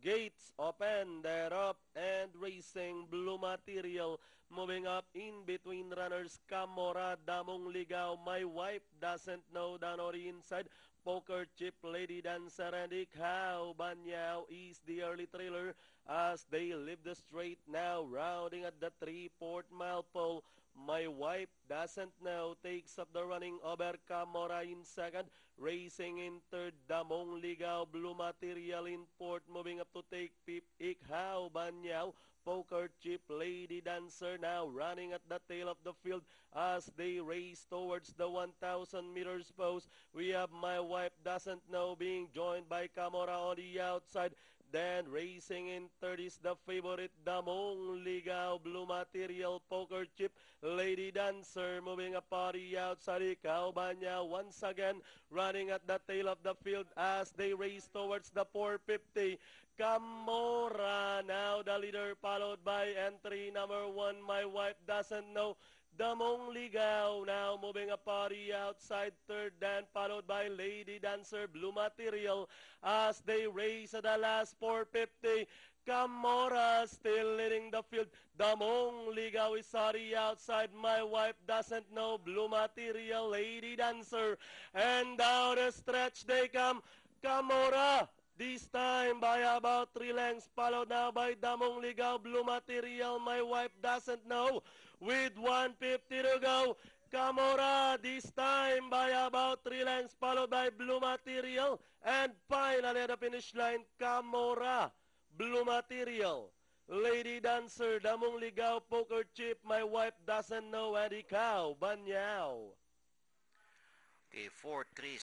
gates open, they're up and racing. Blue Material moving up in between runners. Camora, Damong Ligaw, My Wife Doesn't Know down on the inside. Poker Chip, Lady Dancer, and Ikaw Banyaw is the early trailer as they leave the straight now, rounding at the 3/4 mile pole. My Wife Doesn't Know takes up the running over Camora in second. Racing in third, Damong Ligaw, Blue Material in fourth. Moving up to take fifth, Ikaw Banyaw. Poker Chip, Lady Dancer now running at the tail of the field as they race towards the 1,000 meters post. We have My Wife Doesn't Know being joined by Camora on the outside. Then racing in third is the favorite Damong Ligaw, Blue Material, Poker Chip, Lady Dancer moving up on the outside. Ikaw Banyaw once again running at the tail of the field as they race towards the 450. Camora now the leader, followed by entry number 1, My Wife Doesn't Know. Damong Ligaw now moving up on the outside third, then followed by Lady Dancer, Blue Material as they race at the last 450. Camora still leading the field. Damong Ligaw is on the outside. My Wife Doesn't Know, Blue Material, Lady Dancer. And down the stretch they come. Camora this time by about 3 lengths, followed now by Damong Ligaw, Blue Material, My Wife Doesn't Know. With 150 to go, Camora this time by about 3 lengths, followed by Blue Material. And finally at the finish line, Camora, Blue Material, Lady Dancer, Damong Ligaw, Poker Chip, My Wife Doesn't Know, and Ikaw Banyaw. Okay, 4-3.